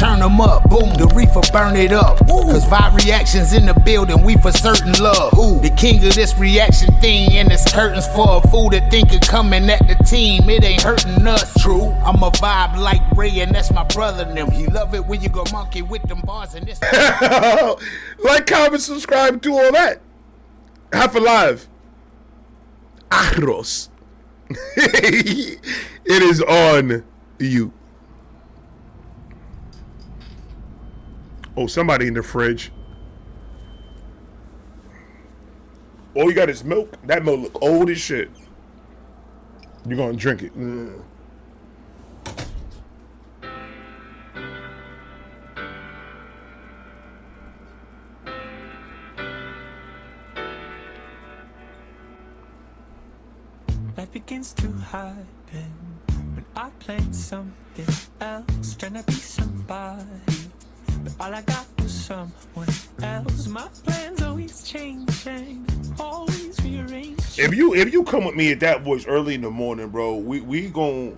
turn them up. Boom, the reefer burn it up. Cause vibe reactions in the building, we for certain love. The king of this reaction thing, and it's curtains for a fool that think of coming at the team. It ain't hurting us. True, I'm a vibe like Ray, and that's my brother and them. He love it when you go monkey with them bars and this. Like, comment, subscribe, do all that. Half Alive. Arroz. It is on you. Oh, somebody in the fridge. All you got is milk. That milk look old as shit. You're gonna drink it. Life begins to happen when I plan something else, trying to be somebody, but all I got was someone else. My plans always changing, always rearranging. If you come with me at that voice early in the morning, bro, we gonna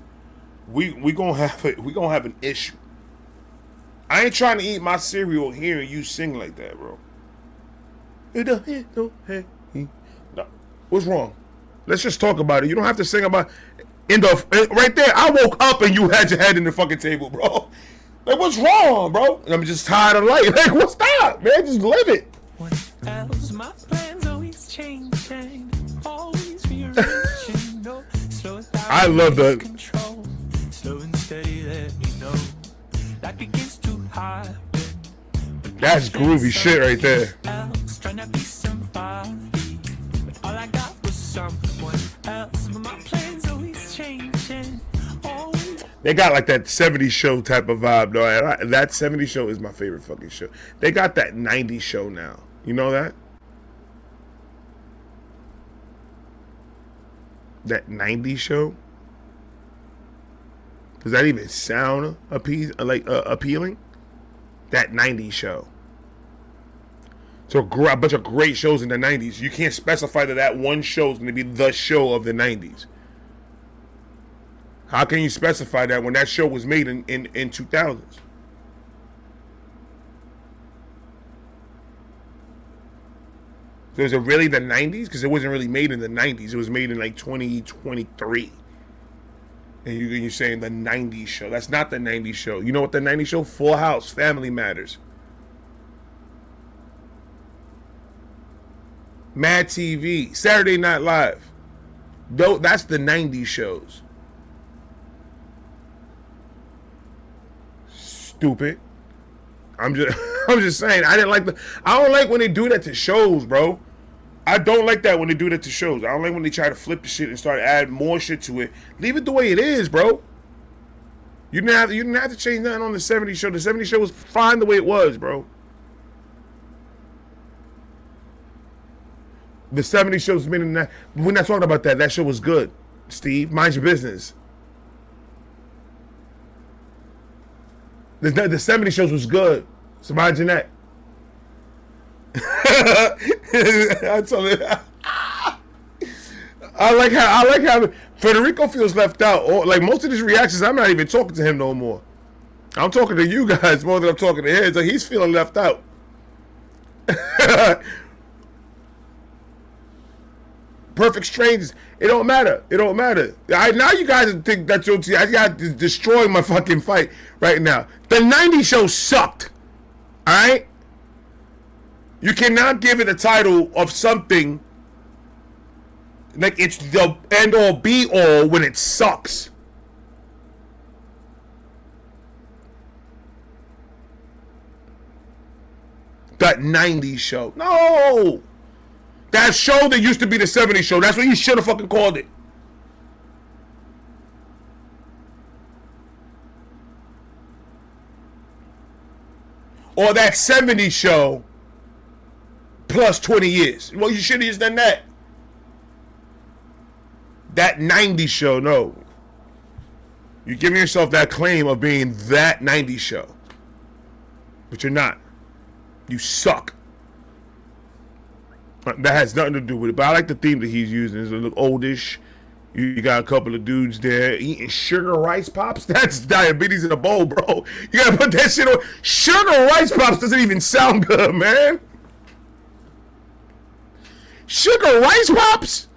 have an issue. I ain't trying to eat my cereal hearing you sing like that, bro. No. What's wrong? Let's just talk about it. You don't have to sing about right there. I woke up and you had your head in the fucking table, bro. Like, what's wrong, bro? And I'm just tired of life. Like, what's that, man? Just live it. What else? My plans always changing, always rearranging. No, slow it down. I love that. Control. Slow and steady, let me know. That begins to happen. That's groovy shit right there. Else, trying to be somebody, but all I got was someone else. But my plans always changing, always. They got like that 70s show type of vibe, though. That 70s show is my favorite fucking show. They got that 90s show now. You know that? That 90s show? Does that even sound appealing? That 90s show. So a bunch of great shows in the 90s. You can't specify that one show is going to be the show of the 90s. How can you specify that when that show was made in 2000s? So is it really the 90s? Because it wasn't really made in the 90s. It was made in like 2023. And you're saying the 90s show. That's not the 90s show. You know what the 90s show? Full House, Family Matters. Mad TV, Saturday Night Live. That's the 90s shows. Stupid. I'm just saying. I don't like when they do that to shows, bro. I don't like that when they do that to shows. I don't like when they try to flip the shit and start adding more shit to it. Leave it the way it is, bro. You didn't have to change nothing on the 70s show. The 70s show was fine the way it was, bro. The 70s show's been in that. We're not talking about that. That show was good, Steve. Mind your business. The 70s shows was good. So mind your neck. I like how Federico feels left out. Like most of these reactions, I'm not even talking to him no more. I'm talking to you guys more than I'm talking to him. So he's feeling left out. Perfect Strangers. It don't matter. Now you guys think that I got to destroy my fucking fight right now. The 90s show sucked. Alright? You cannot give it a title of something like it's the end all be all when it sucks. That 90s show. No! That show that used to be the 70s show. That's what you should have fucking called it. Or that 70s show plus 20 years. Well, you should have just done that. That 90s show, no. You're giving yourself that claim of being that 90s show. But you're not. You suck. That has nothing to do with it. But I like the theme that he's using. It's a little oldish. You got a couple of dudes there eating sugar rice pops. That's diabetes in a bowl, bro. You gotta put that shit on. Sugar rice pops doesn't even sound good, man. Sugar rice pops?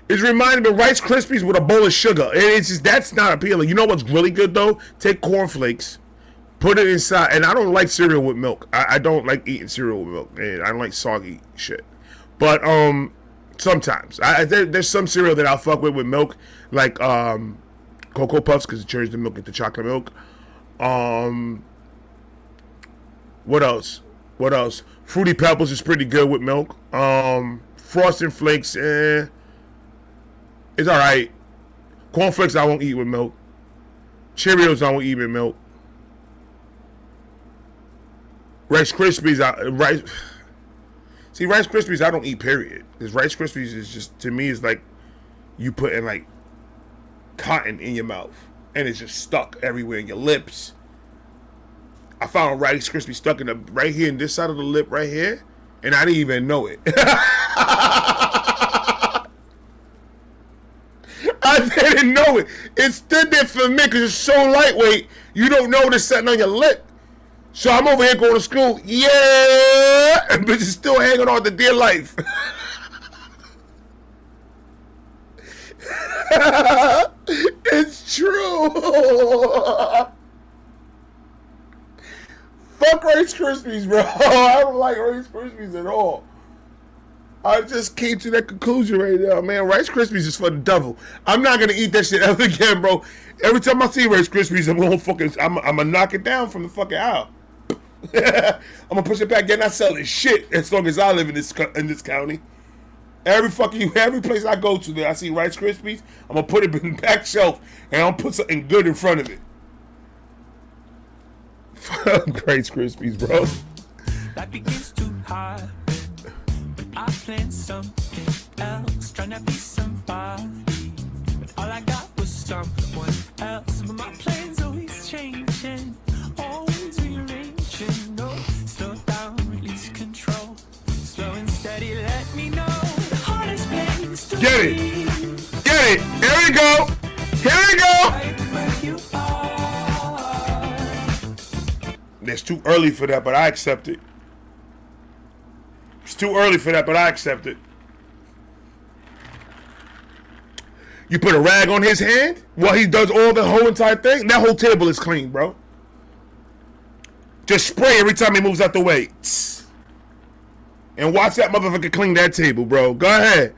It's reminding me of Rice Krispies with a bowl of sugar. It's just, that's not appealing. You know what's really good though? Take cornflakes, put it inside, and I don't like cereal with milk. I don't like eating cereal with milk. And I don't like soggy shit. But sometimes there's some cereal that I'll fuck with milk, like Cocoa Puffs, because it turns the milk into chocolate milk. What else? Fruity Pebbles is pretty good with milk. Frosted Flakes, it's alright. Cornflakes I won't eat with milk. Cheerios I won't eat with milk. Rice Krispies, Rice Krispies I don't eat, period. Because Rice Krispies is just, to me, is like you putting like cotton in your mouth. And it's just stuck everywhere in your lips. I found Rice Krispies stuck in right here in this side of the lip right here. And I didn't even know it. I didn't know it. It stood there for me because it's so lightweight. You don't know it's sitting on your lip. So I'm over here going to school. Yeah! And bitch is still hanging on to dear life. It's true. Fuck Rice Krispies, bro. I don't like Rice Krispies at all. I just came to that conclusion right now, man. Rice Krispies is for the devil. I'm not gonna eat that shit ever again, bro. Every time I see Rice Krispies, I'm gonna knock it down from the fucking aisle. I'm gonna push it back. They're not selling shit as long as I live in this county. Every place I go to, there I see Rice Krispies. I'm gonna put it in the back shelf and I'm gonna put something good in front of it. Fuck Rice Krispies, bro. That begins to happen when I plan something else, trying to be somebody. But all I got was someone else. But my plans always changing, always rearranging. No, slow down, release control. Slow and steady, let me know the hardest place to Get it. be. Get it. Here we go. Here we go. Right where you are. It's too early for that, but I accept it. It's too early for that, but I accept it. You put a rag on his hand while he does all the whole entire thing? That whole table is clean, bro. Just spray every time he moves out the way. And watch that motherfucker clean that table, bro. Go ahead.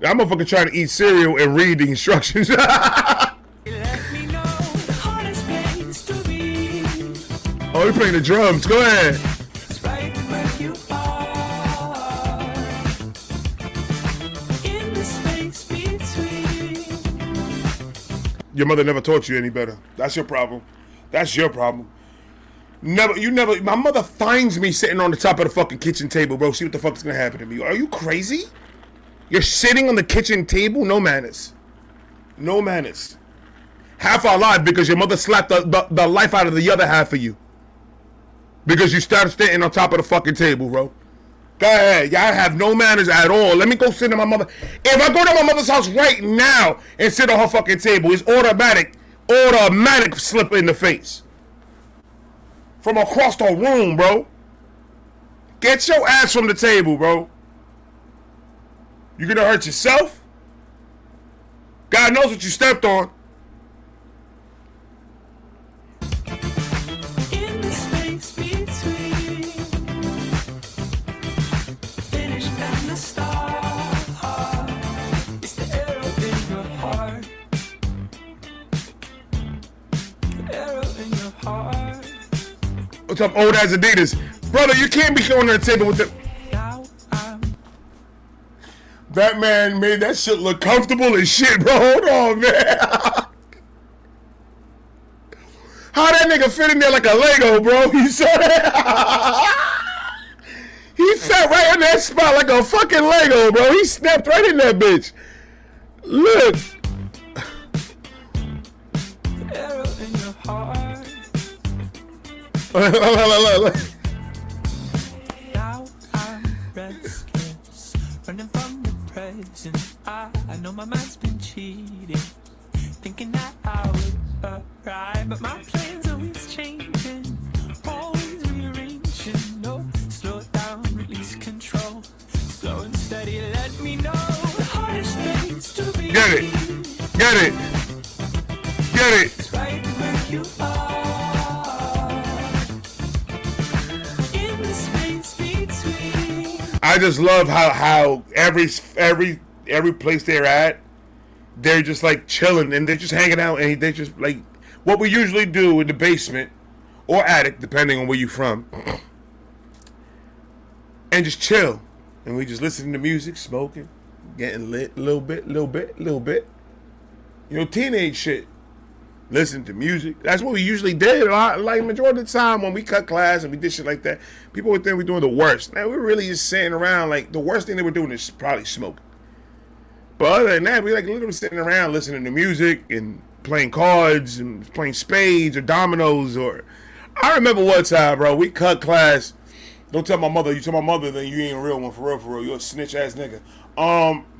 That motherfucker trying to eat cereal and read the instructions. Oh, you're playing the drums. Go ahead. Right where you are, in the space between. Your mother never taught you any better. That's your problem. That's your problem. My mother finds me sitting on the top of the fucking kitchen table, bro. See what the fuck is gonna happen to me. Are you crazy? You're sitting on the kitchen table? No manners. No manners. Half our life because your mother slapped the life out of the other half of you. Because you started sitting on top of the fucking table, bro. Go ahead. Y'all have no manners at all. Let me go sit in my mother. If I go to my mother's house right now and sit on her fucking table, it's automatic slip in the face. From across the room, bro. Get your ass from the table, bro. You gonna hurt yourself? God knows what you stepped on. What's up, old ass Adidas? Brother, you can't be going to the table with the... That man made that shit look comfortable as shit, bro. Hold on, man. How that nigga fit in there like a Lego, bro? You saw that? He sat right in that spot like a fucking Lego, bro. He snapped right in that bitch. Look. Arrow in your heart. Look. Now I'm rescued. present. I know my mind's been cheating, thinking that I would arrive, but my plans always changing, always rearranging. No, slow it down, release control. Slow and steady, let me know the hardest things to be. Get it. Get it. Get it. It's right where you are, in the space between. I just love how every place they're at, they're just like chilling and they're just hanging out and they just like what we usually do in the basement or attic, depending on where you're from, and just chill. And we just listening to music, smoking, getting lit, little bit. You know, teenage shit. Listen to music. That's what we usually did. Like majority of the time when we cut class and we did shit like that, people would think we're doing the worst. Now we're really just sitting around. Like the worst thing they were doing is probably smoking. But other than that, we like literally sitting around listening to music and playing cards and playing spades or dominoes. Or I remember one time, bro, we cut class. Don't tell my mother. You tell my mother, then you ain't a real one, for real. You're a snitch ass nigga.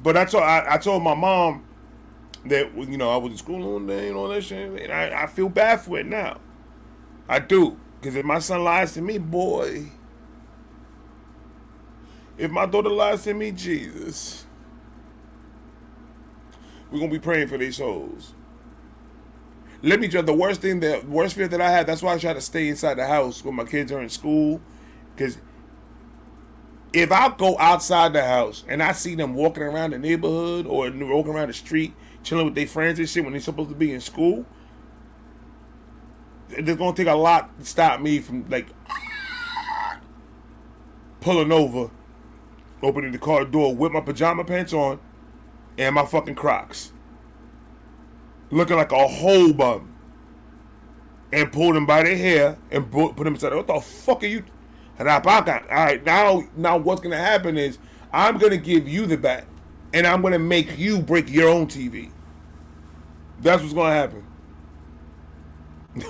But I told my mom that, you know, I was in school one day and all that shit, and I feel bad for it now. I do, because if my son lies to me, boy. If my daughter lies to me, Jesus. We're gonna be praying for these souls. Let me tell you, the worst fear that I had. That's why I try to stay inside the house when my kids are in school. Because if I go outside the house and I see them walking around the neighborhood or walking around the street, chilling with their friends and shit when they're supposed to be in school, it's going to take a lot to stop me from, like, pulling over, opening the car door with my pajama pants on and my fucking Crocs, looking like a whole bum, and pull them by their hair and put them inside. What the fuck are you? All right, now what's going to happen is I'm going to give you the bat, and I'm going to make you break your own TV. That's what's going to happen.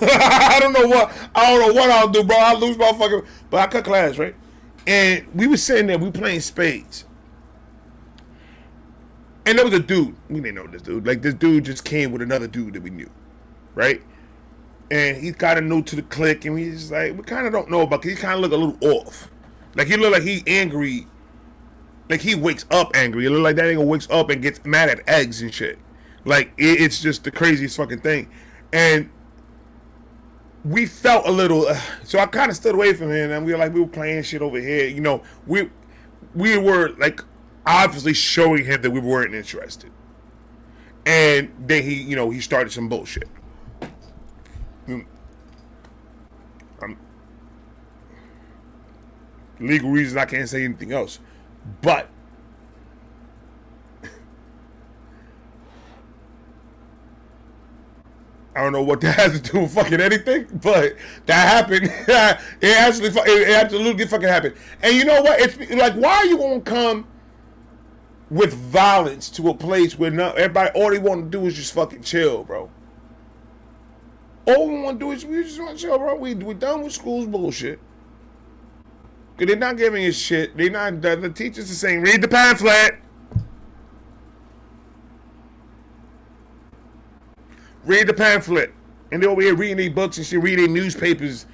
I don't know what I'll do, bro. I'll lose my fucking... But I cut class, right? And we were sitting there, we were playing spades. And there was a dude. We didn't know this dude. Like, this dude just came with another dude that we knew, right? And he's kind of new to the clique, and we just like, we kind of don't know about, because he kind of look a little off. Like, he look like he angry. Like, he wakes up angry. It look like that nigga wakes up and gets mad at eggs and shit. Like, it's just the craziest fucking thing. And we felt a little, so I kind of stood away from him, and we were playing shit over here. You know, we were, like, obviously showing him that we weren't interested. And then he started some bullshit. Legal reasons I can't say anything else, but I don't know what that has to do with fucking anything, but that happened. It absolutely fucking happened. And you know what? It's like, why are you gonna come with violence to a place where everybody, all they want to do is just fucking chill, bro? All we want to do is we just want to chill, bro. We done with school's bullshit. Cause they're not giving us shit. The teachers are saying, read the pamphlet. Read the pamphlet. And they're over here reading their books and shit, reading newspapers.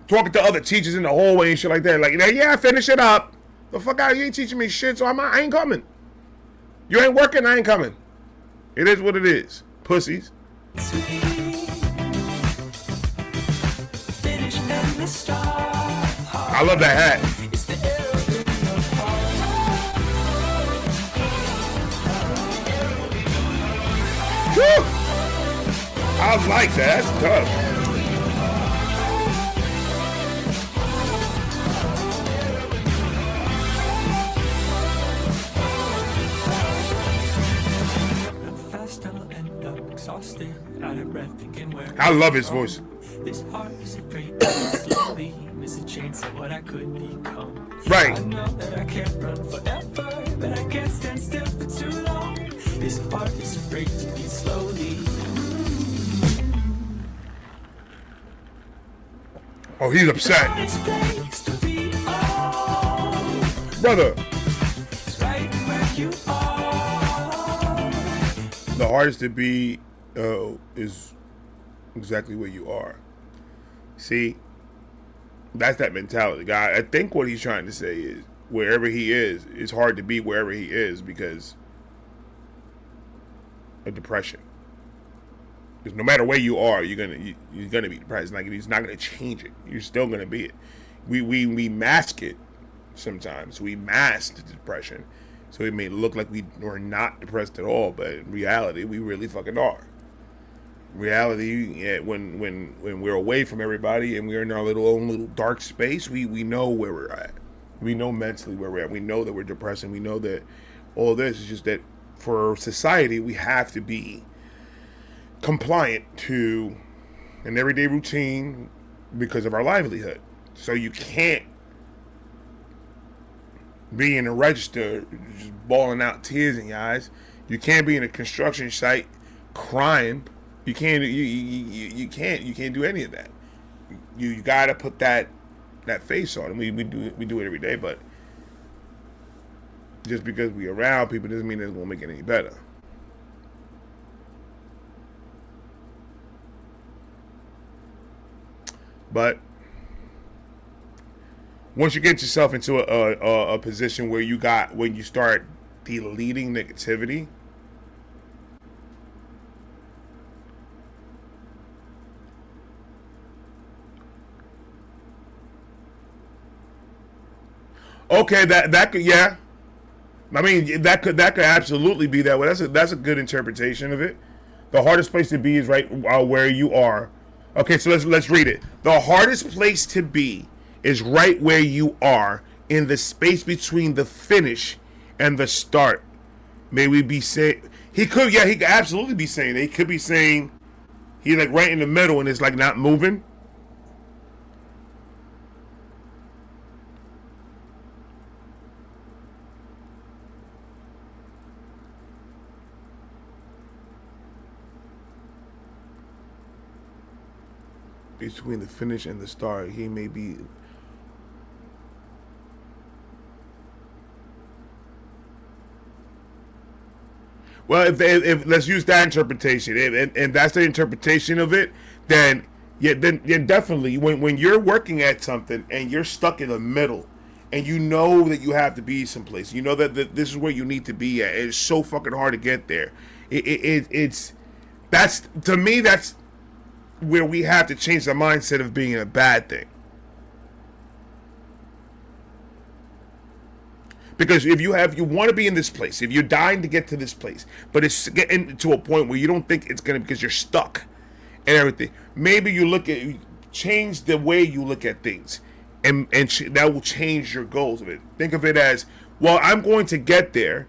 Talking to other teachers in the hallway and shit like that. Like, yeah, finish it up. The fuck out, you ain't teaching me shit, so I ain't coming. You ain't working, I ain't coming. It is what it is. Pussies. I love that hat. Woo! I like that. That's tough. I love his voice. This heart is afraid slowly miss a chance at what I could become. Right. I know that I can't run forever, but I can't stand still for too long. This heart is afraid to beat slowly. Oh, he's upset. Brother. Right the hardest to be is exactly where you are. See, that's that mentality, guy. I think what he's trying to say is wherever he is, it's hard to be wherever he is because of depression. Because no matter where you are, you're gonna be depressed. Like he's not gonna change it. You're still gonna be it. We mask it sometimes. We mask the depression, so it may look like we're not depressed at all, but in reality, we really fucking are. In reality, yeah, when we're away from everybody and we're in our own little dark space, we know where we're at. We know mentally where we're at. We know that we're depressed, and we know that all this is just that for society, we have to be compliant to an everyday routine because of our livelihood. So you can't be in a register just bawling out tears in your eyes. You can't be in a construction site crying. You can't do any of that. You gotta put that face on. And we do it every day, but just because we around people doesn't mean it's gonna make it any better. But once you get yourself into a position where when you start deleting negativity, okay, that could, yeah. I mean, that could absolutely be that way. That's a good interpretation of it. The hardest place to be is right where you are. Okay, so let's read it. The hardest place to be is right where you are, in the space between the finish and the start. May we be saying he could absolutely be saying it. He could be saying he's like right in the middle and it's like not moving. Between the finish and the start, he may be. Well, if let's use that interpretation, and that's the interpretation of it, then definitely when you're working at something and you're stuck in the middle, and you know that you have to be someplace, you know that this is where you need to be at. It's so fucking hard to get there. It's to me that's where we have to change the mindset of being a bad thing. Because if you want to be in this place, if you're dying to get to this place, but it's getting to a point where you don't think it's going to, because you're stuck and everything, maybe change the way you look at things, and that will change your goals of it. Think of it as, well, I'm going to get there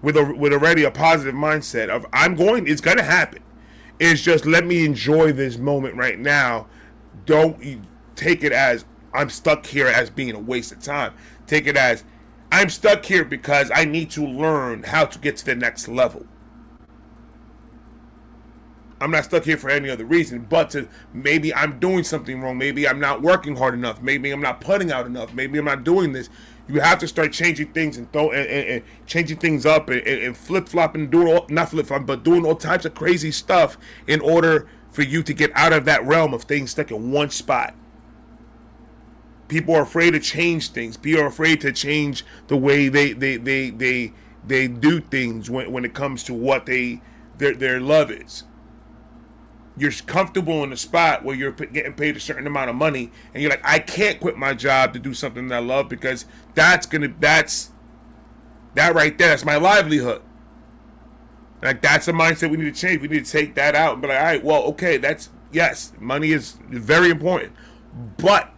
with already a positive mindset of it's going to happen. It's just, let me enjoy this moment right now. Don't take it as I'm stuck here as being a waste of time. Take it as I'm stuck here because I need to learn how to get to the next level. I'm not stuck here for any other reason, but maybe I'm doing something wrong. Maybe I'm not working hard enough. Maybe I'm not putting out enough. Maybe I'm not doing this. You have to start changing things and changing things up and flip-flopping, but doing all types of crazy stuff in order for you to get out of that realm of staying stuck in one spot. People are afraid to change things. People are afraid to change the way they do things when it comes to what their love is. You're comfortable in a spot where you're getting paid a certain amount of money, and you're like, I can't quit my job to do something that I love, because that right there, that's my livelihood. Like, that's a mindset we need to change. We need to take that out and be like, all right, well, okay, yes, money is very important, but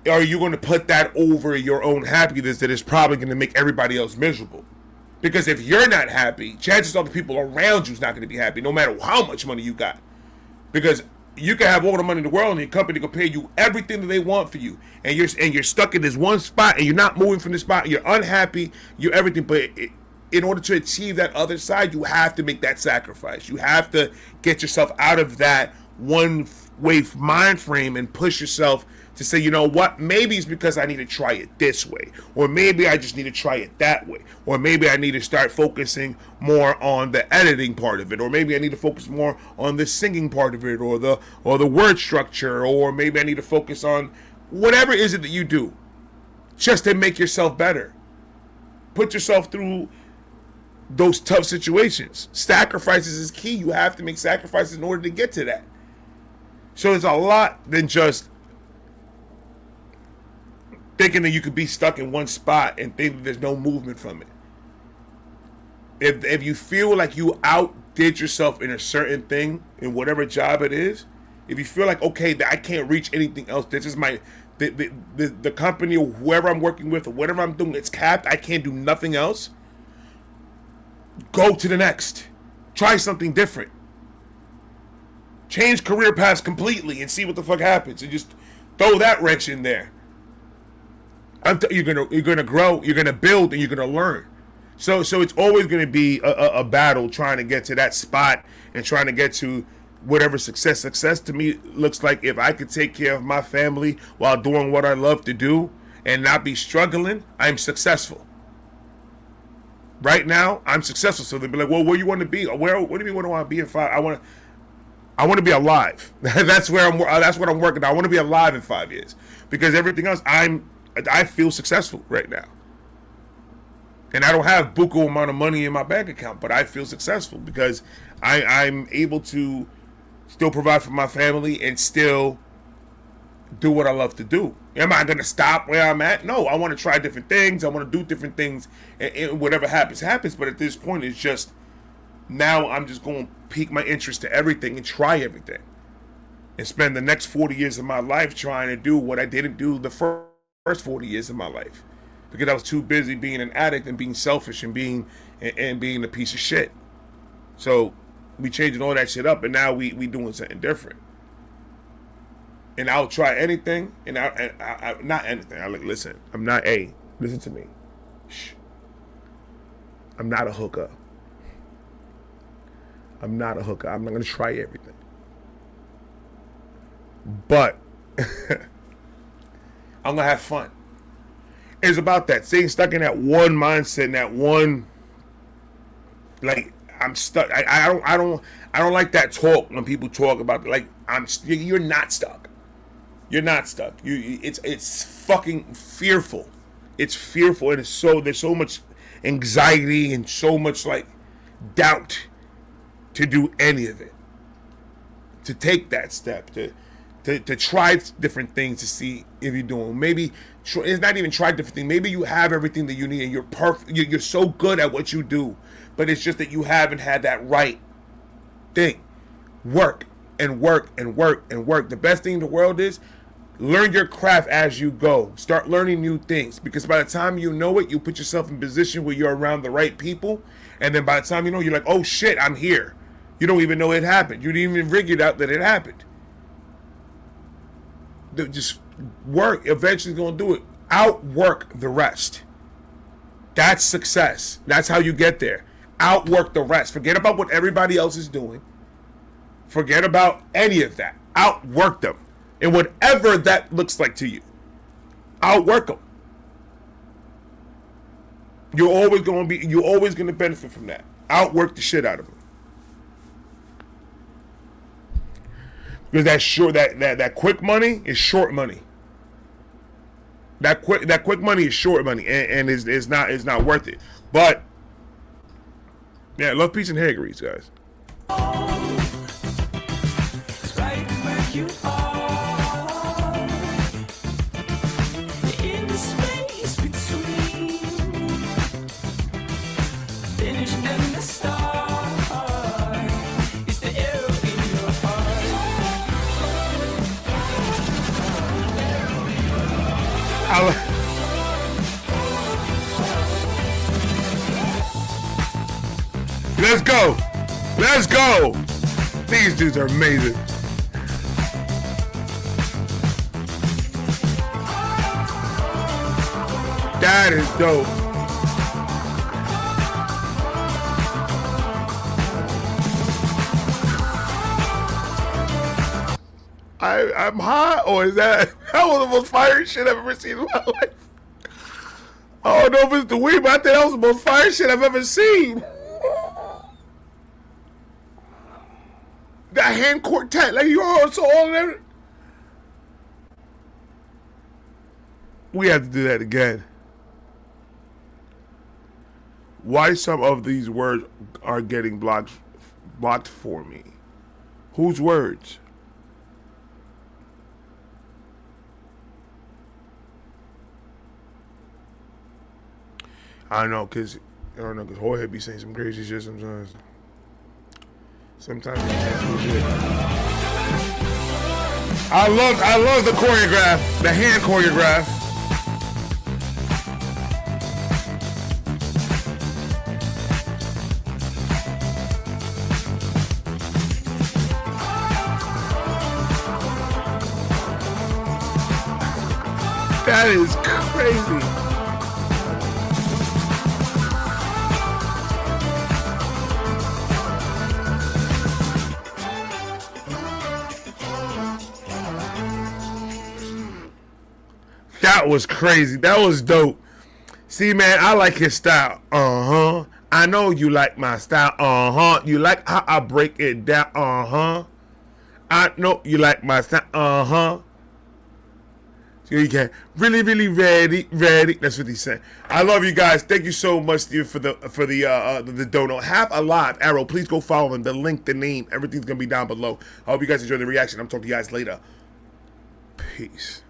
are you going to put that over your own happiness that is probably going to make everybody else miserable? Because if you're not happy, chances are the people around you is not going to be happy, no matter how much money you got. Because you can have all the money in the world, and your company can pay you everything that they want for you, and you're stuck in this one spot, and you're not moving from this spot. You're unhappy. You're everything. But in order to achieve that other side, you have to make that sacrifice. You have to get yourself out of that one-way mind frame and push yourself to say, you know what, maybe it's because I need to try it this way, or maybe I just need to try it that way, or maybe I need to start focusing more on the editing part of it, or maybe I need to focus more on the singing part of it, or the word structure, or maybe I need to focus on whatever it is that you do, just to make yourself better. Put yourself through those tough situations. Sacrifices is key. You have to make sacrifices in order to get to that. So it's a lot than just thinking that you could be stuck in one spot and think that there's no movement from it. If you feel like you outdid yourself in a certain thing, in whatever job it is, if you feel like, okay, that I can't reach anything else, this is my the company or whoever I'm working with or whatever I'm doing, it's capped, I can't do nothing else, go to the next. Try something different. Change career paths completely and see what the fuck happens, and just throw that wrench in there. You're gonna grow, you're gonna build, and you're gonna learn. So it's always gonna be a battle trying to get to that spot and trying to get to whatever success. Success to me looks like if I could take care of my family while doing what I love to do and not be struggling, I'm successful. Right now, I'm successful. So they'll be like, well, where you want to be? What do you mean, what do I want to be in 5? I want to be alive. That's what I'm working on. I want to be alive in 5 years. Because everything else, I feel successful right now. And I don't have buku amount of money in my bank account, but I feel successful because I'm able to still provide for my family and still do what I love to do. Am I going to stop where I'm at? No, I want to try different things. I want to do different things, and whatever happens. But at this point, it's just, now I'm just going to pique my interest to everything and try everything. And spend the next 40 years of my life trying to do what I didn't do the first 40 years of my life. Because I was too busy being an addict and being selfish and being a piece of shit. So we changing all that shit up, and now we doing something different. And I'll try anything, and I not anything. I like, listen, I'm not listen to me. Shh. I'm not a hooker. I'm not a hooker. I'm not gonna try everything. But I'm gonna have fun. It's about that. Staying stuck in that one mindset, and that one, like, I'm stuck. I don't like that talk when people talk about, like, you're not stuck. You're not stuck. It's fucking fearful. It's fearful, and there's so much anxiety and so much, like, doubt to do any of it. To take that step, to try different things to see if you're doing. Maybe it's not even try different things. Maybe you have everything that you need and you're perfect. You're so good at what you do, but it's just that you haven't had that right thing. Work and work and work and work. The best thing in the world is learn your craft as you go. Start learning new things, because by the time you know it, you put yourself in a position where you're around the right people, and then by the time you know, you're like, oh shit, I'm here. You don't even know it happened. You didn't even figure out that it happened. Just work. Eventually going to do it. Outwork the rest. That's success. That's how you get there. Outwork the rest. Forget about what everybody else is doing. Forget about any of that. Outwork them. And whatever that looks like to you, outwork them. You're always going to benefit from that. Outwork the shit out of them. Because that quick money is short money. That quick money is short money, and is not worth it. But yeah, love, peace, and hair grease, guys. Right where you are, in the space between finish and the start, it's the arrow in your heart. Let's go. Let's go. These dudes are amazing. That is dope. I'm hot, or is that was the most fire shit I've ever seen in my life? I don't know if it's the weed, but I think that was the most fire shit I've ever seen. That hand quartet, like you also all of that. We have to do that again. Why some of these words are getting blocked for me? Whose words? I don't know, cause Jorge be saying some crazy shit sometimes. Sometimes he says some shit. I love the choreograph, the hand choreograph. That is crazy. That was crazy. That was dope. See, man, I like his style. Uh-huh. I know you like my style. Uh-huh. You like how I break it down. Uh-huh. I know you like my style. Uh-huh. So you can really ready. That's what he's saying. I love you guys. Thank you so much, Steve, for the dono. Have a live arrow. Please go follow him. The link, the name, everything's gonna be down below. I hope you guys enjoy the reaction. I'm talking to you guys later. Peace.